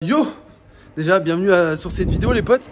Yo! Déjà, bienvenue sur cette vidéo les potes.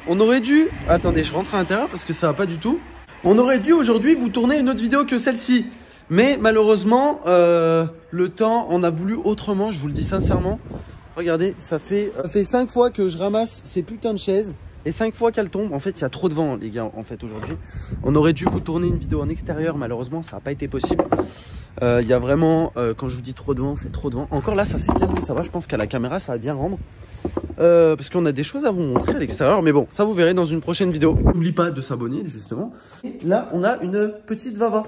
On aurait dû... Attendez, je rentre à l'intérieur parce que ça va pas du tout. On aurait dû aujourd'hui vous tourner une autre vidéo que celle-ci. Mais malheureusement, le temps, on a voulu autrement, je vous le dis sincèrement. Regardez, ça fait 5 fois que je ramasse ces putains de chaises. Et 5 fois qu'elles tombent. En fait, il y a trop de vent les gars, en fait, aujourd'hui. On aurait dû vous tourner une vidéo en extérieur. Malheureusement, ça n'a pas été possible. Il y a vraiment, quand je vous dis trop de vent, c'est trop de vent. Encore là, ça s'est calmé, ça va. Je pense qu'à la caméra, ça va bien rendre. Parce qu'on a des choses à vous montrer à l'extérieur. Mais bon, ça vous verrez dans une prochaine vidéo. N'oublie pas de s'abonner, justement. Et là, on a une petite Vava.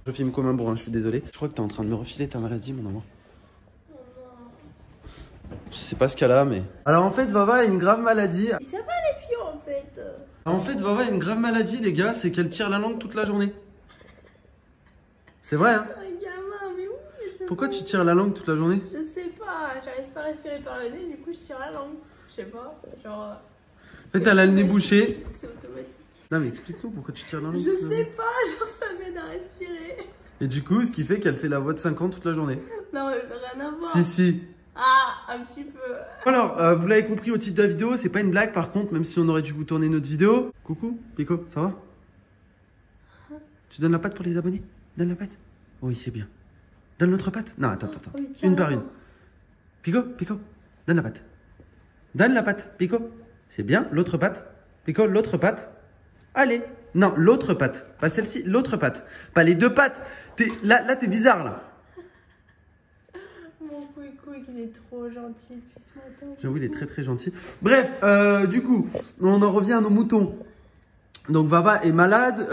Je filme comme un bourrin, je suis désolé. Je crois que tu es en train de me refiler ta maladie, mon amour. Je sais pas ce qu'elle a, mais... Alors en fait, Vava a une grave maladie. Ça va les filles en fait. En fait, Vava a une grave maladie, les gars. C'est qu'elle tire la langue toute la journée. C'est vrai, hein? Un gamin, mais oui. Pourquoi tu tires la langue toute la journée? Je sais pas, j'arrive pas à respirer par le nez, du coup je tire la langue. Je sais pas, genre... En fait, elle a le nez bouché. C'est automatique. Non mais explique-nous pourquoi tu tires la langue. Je sais pas, genre ça m'aide à respirer. Et du coup, ce qui fait qu'elle fait la voix de 5 ans toute la journée. Non mais rien à voir. Si, si. Ah, un petit peu. Alors, vous l'avez compris au titre de la vidéo, c'est pas une blague par contre, même si on aurait dû vous tourner notre vidéo. Coucou, Pico, ça va? Tu donnes la patte pour les abonnés? Donne la patte. Oui, c'est bien. Donne l'autre patte. Non, attends. Oui, une par une. Pico, donne la patte. Donne la patte, Pico. C'est bien, l'autre patte. Pico, l'autre patte. Allez. Non, l'autre patte. Pas celle-ci, l'autre patte. Pas les deux pattes. Là, t'es bizarre, là. Mon couille, il est trop gentil depuis ce matin. J'avoue, il est très très gentil. Bref, du coup, on en revient à nos moutons. Donc, Vava est malade.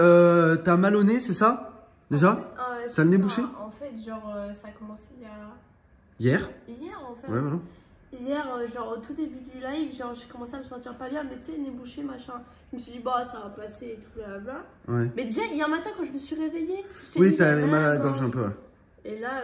T'as mal au nez, c'est ça? Déjà? T'as le nez bouché? En fait, genre, ça a commencé il y a... Hier? Hier, en fait. Ouais, voilà. Hier, genre, au tout début du live, genre, j'ai commencé à me sentir pas bien, mais tu sais, nez bouché, machin. Je me suis dit, bah, ça va passer et tout, blablabla. Ouais. Mais déjà, hier matin, quand je me suis réveillée, oui, t'avais mal à la gorge un peu. Ouais. Et là,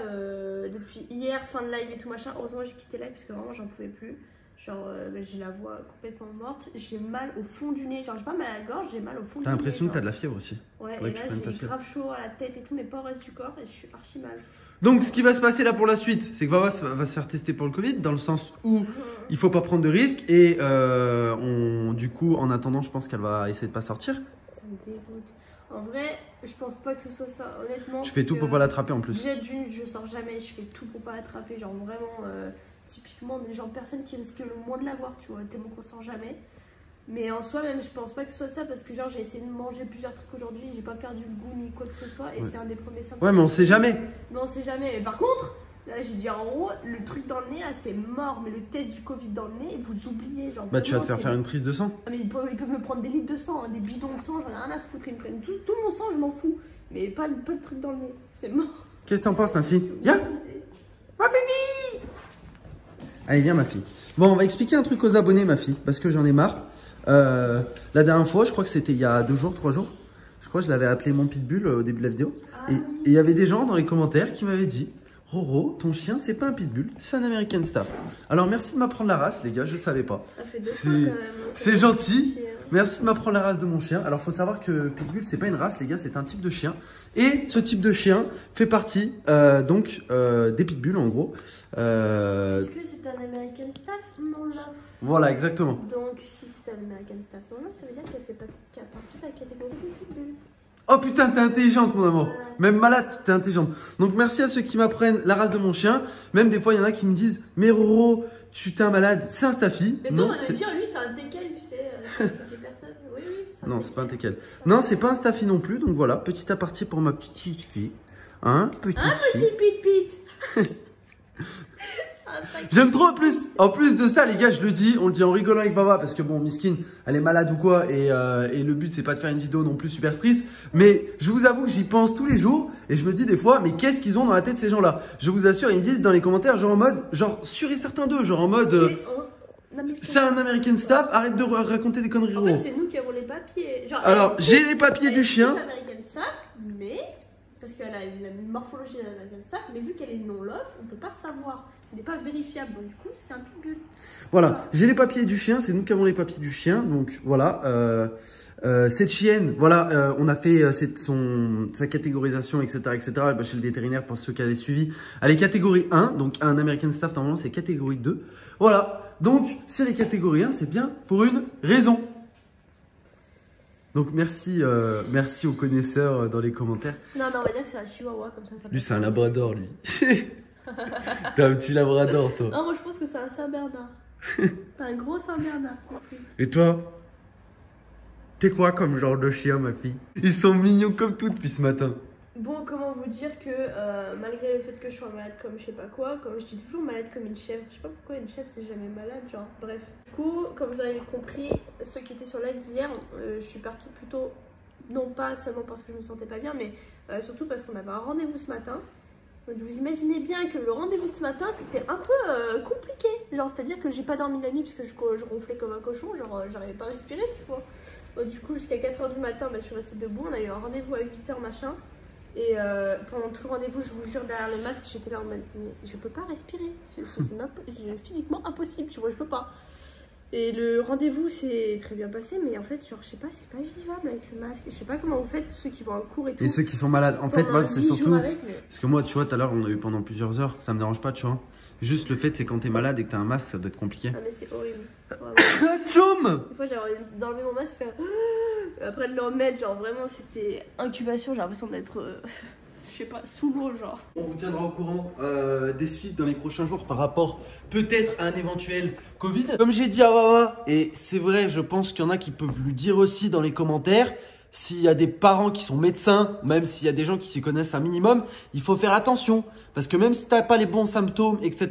depuis hier, fin de live et tout, machin, heureusement, j'ai quitté live parce que vraiment, j'en pouvais plus. Genre, j'ai la voix complètement morte. J'ai mal au fond du nez. Genre, j'ai pas mal à la gorge, j'ai mal au fond du nez. T'as l'impression que t'as de la fièvre aussi. Ouais, et là, j'ai grave chaud à la tête et tout, mais pas au reste du corps, et je suis archi mal. Donc, ce qui va se passer là pour la suite, c'est que Vava va se faire tester pour le Covid, dans le sens où il faut pas prendre de risques. Et du coup, en attendant, je pense qu'elle va essayer de pas sortir. Ça me dégoûte. En vrai, je pense pas que ce soit ça, honnêtement. Je fais tout pour pas l'attraper en plus. Déjà d'une, je sors jamais, je fais tout pour pas l'attraper. Genre vraiment, typiquement, des gens de personnes qui risquent le moins de l'avoir, tu vois, tellement qu'on sort jamais. Mais en soi, même, je pense pas que ce soit ça parce que, genre, j'ai essayé de manger plusieurs trucs aujourd'hui, j'ai pas perdu le goût ni quoi que ce soit, et c'est un des premiers symptômes. Ouais, mais on sait jamais. Mais on sait jamais. Mais par contre, là, j'ai dit en gros, le truc dans le nez, là, c'est mort. Mais le test du Covid dans le nez, vous oubliez. Genre, bah, tu vas te faire une prise de sang. Ah, mais ils peuvent me prendre des litres de sang, hein, des bidons de sang, j'en ai rien à foutre. Ils me prennent tout mon sang, je m'en fous. Mais pas le truc dans le nez, c'est mort. Qu'est-ce que t'en penses, ma fille? Viens. Ma fille. Allez, viens, ma fille. Bon, on va expliquer un truc aux abonnés, ma fille, parce que j'en ai marre. La dernière fois, je crois que c'était il y a 2 jours, 3 jours. Je crois que je l'avais appelé mon pitbull au début de la vidéo. Et il y avait des gens dans les commentaires qui m'avaient dit: Roro, ton chien, c'est pas un pitbull, c'est un American Staff. Alors, merci de m'apprendre la race, les gars, je le savais pas. C'est gentil. Merci de m'apprendre la race de mon chien. Alors, faut savoir que pitbull, c'est pas une race, les gars, c'est un type de chien. Et ce type de chien fait partie des pitbulls, en gros. Est-ce que c'est un American Staff? Non, là. Voilà, exactement. Donc, si c'est un American Staff non, ça veut dire qu'elle fait partie de la catégorie des pitbulls. Oh putain, t'es intelligente, mon amour. Même malade, t'es intelligente. Donc, merci à ceux qui m'apprennent la race de mon chien. Même des fois, il y en a qui me disent: mais Roro, tu t'es un malade, c'est un Staffy. Mais toi, on a dit, lui, c'est un teckel, tu sais. C'est personne. Oui. Non, c'est pas un teckel. Non, c'est pas un Staffy non plus. Donc voilà, petit aparté pour ma petite fille. Hein, petite fille. Petit pit. J'aime trop en plus de ça, les gars, je le dis, on le dit en rigolant avec Vava parce que bon, Miskin, elle est malade ou quoi, et le but c'est pas de faire une vidéo non plus super triste, mais je vous avoue que j'y pense tous les jours et je me dis des fois, mais qu'est-ce qu'ils ont dans la tête ces gens-là? Je vous assure, ils me disent dans les commentaires, genre en mode, genre sûr et certain d'eux, genre en mode, c'est un American Staff, arrête de raconter des conneries. En fait, c'est nous qui avons les papiers. Genre, alors, j'ai les papiers du chien. American Staff, mais parce qu'elle a une morphologie d'un American Staff, mais vu qu'elle est non love, on peut pas savoir. Ce n'est pas vérifiable. Donc, du coup, c'est un pitbull. Voilà, j'ai les papiers du chien, c'est nous qui avons les papiers du chien. Donc voilà, cette chienne, voilà, on a fait sa catégorisation, etc. chez le vétérinaire pour ceux qui avaient suivi. Elle est catégorie 1, donc un American Staff, normalement c'est catégorie 2. Voilà, donc si elle est catégorie 1, c'est bien pour une raison. Donc merci aux connaisseurs dans les commentaires. Non, mais on va dire que c'est un chihuahua, comme ça. Lui, c'est un labrador, lui. T'as un petit labrador, toi. Non, moi je pense que c'est un Saint-Bernard. T'as un gros Saint-Bernard. Et toi? T'es quoi comme genre de chien, ma fille? Ils sont mignons comme tout depuis ce matin. Bon, comment vous dire que malgré le fait que je sois malade comme je sais pas quoi, comme je dis toujours malade comme une chèvre, je sais pas pourquoi une chèvre c'est jamais malade, genre bref. Du coup, comme vous avez compris, ceux qui étaient sur live d'hier, je suis partie plutôt, non pas seulement parce que je me sentais pas bien, mais surtout parce qu'on avait un rendez-vous ce matin. Donc vous imaginez bien que le rendez-vous de ce matin c'était un peu compliqué, genre c'est à dire que j'ai pas dormi la nuit parce que je ronflais comme un cochon, genre j'arrivais pas à respirer, tu vois. Donc, du coup jusqu'à 4 h du matin, je suis restée debout, on a eu un rendez-vous à 8 h machin. Et pendant tout le rendez-vous, je vous jure, derrière le masque, j'étais là en mode, mais je peux pas respirer, c'est physiquement impossible, tu vois, je peux pas. Et le rendez-vous s'est très bien passé, mais en fait, genre, je sais pas, c'est pas vivable avec le masque. Je sais pas comment vous faites, ceux qui vont en cours et tout. Et ceux qui sont malades, en fait, c'est surtout. Mais... Parce que moi, tu vois, tout à l'heure, on a eu pendant plusieurs heures, ça me dérange pas, tu vois. Juste le fait, c'est quand t'es malade et que t'as un masque, ça doit être compliqué. Ah, mais c'est horrible. Tchoum! Des fois, j'ai envie d'enlever mon masque, faire. Après de le remettre, genre vraiment, c'était incubation, j'ai l'impression d'être. Je sais pas, sous l'eau, genre. On vous tiendra au courant des suites dans les prochains jours par rapport peut-être à un éventuel Covid. Comme j'ai dit à Wawa, et c'est vrai, je pense qu'il y en a qui peuvent lui dire aussi dans les commentaires, s'il y a des parents qui sont médecins, même s'il y a des gens qui s'y connaissent un minimum, il faut faire attention. Parce que même si tu n'as pas les bons symptômes, etc.,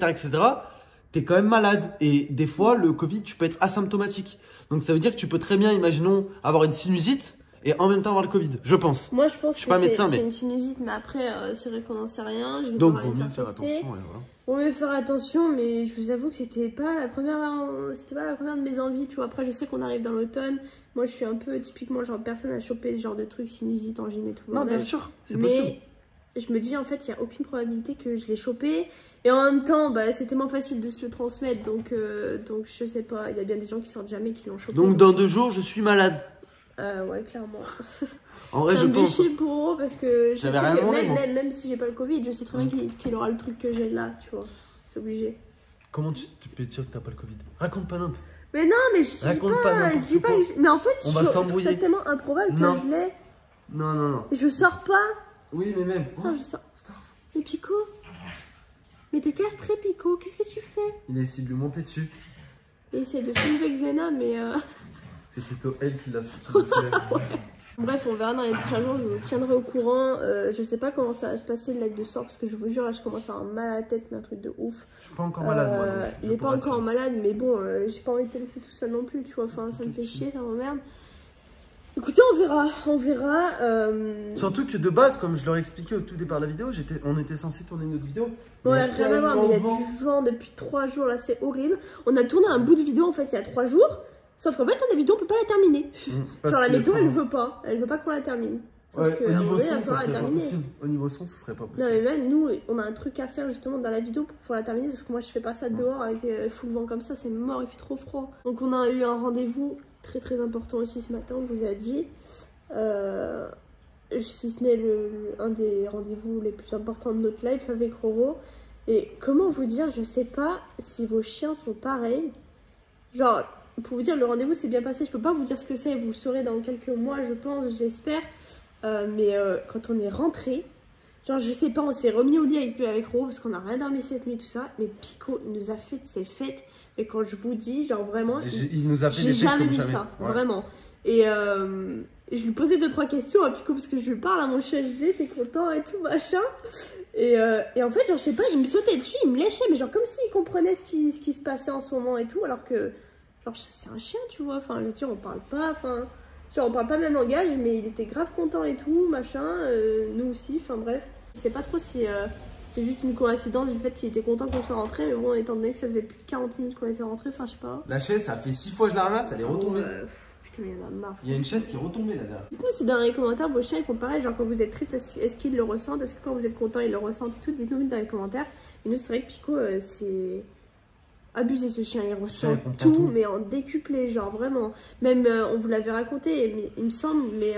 tu es quand même malade. Et des fois, le Covid, tu peux être asymptomatique. Donc ça veut dire que tu peux très bien, imaginons, avoir une sinusite et en même temps avoir le Covid, je pense. Moi, je pense que c'est une sinusite, mais après, c'est vrai qu'on n'en sait rien. Donc, il vaut mieux faire attention. On va faire attention, mais je vous avoue que c'était pas la première de mes envies, tu vois. Après, je sais qu'on arrive dans l'automne. Moi, je suis un peu typiquement le genre de personne à choper ce genre de trucs, sinusite, angine et tout. Non, bien sûr, c'est possible. Mais je me dis, en fait, il n'y a aucune probabilité que je l'ai chopé. Et en même temps, c'est tellement facile de se le transmettre. Donc je sais pas, il y a bien des gens qui sortent jamais qui l'ont chopé. Donc, dans 2 jours, je suis malade. Ouais, clairement. En vrai, ça me fait chier pour eux parce que je sais que même si j'ai pas le Covid, je sais très bien qu'il aura le truc que j'ai là, tu vois. C'est obligé. Comment tu peux être sûr que t'as pas le Covid? Raconte pas n'importe. Mais non, mais je dis pas. Mais en fait, je trouve ça tellement improbable que je l'ai. Non. Je sors pas. Oui, mais même. Non, je sors. Mais Pico, mais t'es castré, Pico, qu'est-ce que tu fais? Il a essayé de lui monter dessus. Il essaie de soulever Xena, mais. C'est plutôt elle qui l'a sorti. Bref, on verra dans les prochains jours, je vous tiendrai au courant. Je sais pas comment ça va se passer le live de soir parce que je vous jure, là je commence à avoir mal à la tête, mais un truc de ouf. Je suis pas encore malade, moi. Il est pas encore malade, mais bon, j'ai pas envie de te laisser tout seul non plus, tu vois. Enfin, ça me fait chier, ça m'emmerde. Écoutez, on verra. Surtout que de base, comme je leur ai expliqué au tout départ de la vidéo, on était censé tourner notre vidéo. Ouais, rien à voir, mais il y a du vent depuis 3 jours, là c'est horrible. On a tourné un bout de vidéo en fait il y a 3 jours. Sauf qu'en fait, la vidéo, on peut pas la terminer. Genre, la météo, elle veut pas qu'on la termine. Sauf ouais, que, au niveau son, ça serait pas possible. Au niveau son, ça serait pas possible. Non, mais même nous, on a un truc à faire justement dans la vidéo pour pouvoir la terminer. Sauf que moi, je fais pas ça dehors avec full vent comme ça, c'est mort, il fait trop froid. Donc, on a eu un rendez-vous très très important aussi ce matin, on vous a dit. Si ce n'est un des rendez-vous les plus importants de notre life avec Roro. Et comment vous dire, je sais pas si vos chiens sont pareils. Genre. Pour vous dire, le rendez-vous s'est bien passé. Je peux pas vous dire ce que c'est. Vous saurez dans quelques mois, je pense, j'espère. Mais quand on est rentré, genre, je sais pas, on s'est remis au lit avec Ro parce qu'on a rien dormi cette nuit, tout ça. Mais Pico nous a fait de ses fêtes. Mais quand je vous dis, genre vraiment, il nous a fait des fêtes jamais vu ça, vraiment. Et je lui posais 2-3 questions à Pico parce que je lui parle à mon chat. Je disais, t'es content et tout, machin. Et en fait, genre, je sais pas, il me sautait dessus, il me léchait, mais genre comme s'il comprenait ce qui se passait en ce moment et tout, alors que. Genre, c'est un chien, tu vois. Enfin, je veux dire, on parle pas. Enfin, genre, on parle pas le même langage, mais il était grave content et tout, machin. Nous aussi, enfin, bref. Je sais pas trop si c'est juste une coïncidence du fait qu'il était content qu'on soit rentré, mais bon, étant donné que ça faisait plus de 40 minutes qu'on était rentré, enfin, je sais pas. La chaise, ça fait 6 fois que je la ramasse, elle est retombée. Putain, mais il y en a marre. Il y a une chaise qui est retombée là derrière. Dites-nous si dans les commentaires vos chiens ils font pareil, genre quand vous êtes triste, est-ce qu'ils le ressentent? Est-ce que quand vous êtes content ils le ressentent et tout? Dites-nous dans les commentaires. Et nous, c'est vrai que Pico, c'est abusé ce chien, il ressent tout, mais en décuplé, genre vraiment. Même, on vous l'avait raconté, il me semble, mais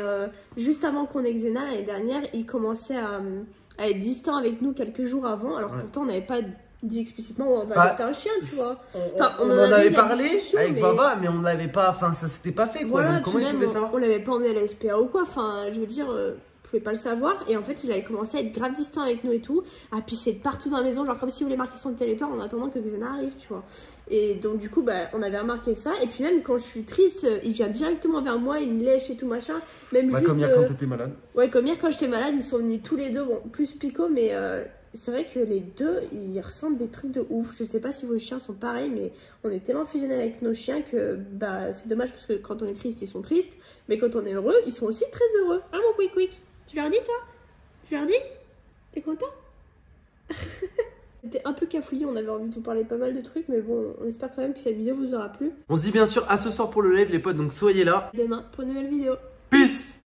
juste avant qu'on ait Xena l'année dernière, il commençait à être distant avec nous quelques jours avant, alors pourtant on n'avait pas dit explicitement on va adopter un chien, tu vois. On en avait parlé avec Baba, mais on l'avait pas, enfin ça s'était pas fait quoi. Voilà, donc comment il pouvait savoir? On l'avait pas emmené à la SPA ou quoi, enfin je veux dire, vous pouvez pas le savoir. Et en fait il avait commencé à être grave distant avec nous et tout, à pisser de partout dans la maison, genre comme s'il voulait marquer son territoire en attendant que Xena arrive, tu vois. Et donc du coup bah on avait remarqué ça, et puis même quand je suis triste, il vient directement vers moi, il me lèche et tout machin. Même juste, comme hier quand t'étais malade. Ouais, comme hier quand j'étais malade, ils sont venus tous les deux, bon plus Pico, mais c'est vrai que les deux, ils ressentent des trucs de ouf. Je sais pas si vos chiens sont pareils, mais on est tellement fusionnés avec nos chiens que bah c'est dommage parce que quand on est triste, ils sont tristes. Mais quand on est heureux, ils sont aussi très heureux. Ah mon quick quick, tu leur dis toi? Tu leur dis? T'es content? C'était un peu cafouillé, on avait envie de vous parler pas mal de trucs, mais bon, on espère quand même que cette vidéo vous aura plu. On se dit bien sûr à ce soir pour le live les potes, donc soyez là. Demain pour une nouvelle vidéo. Peace.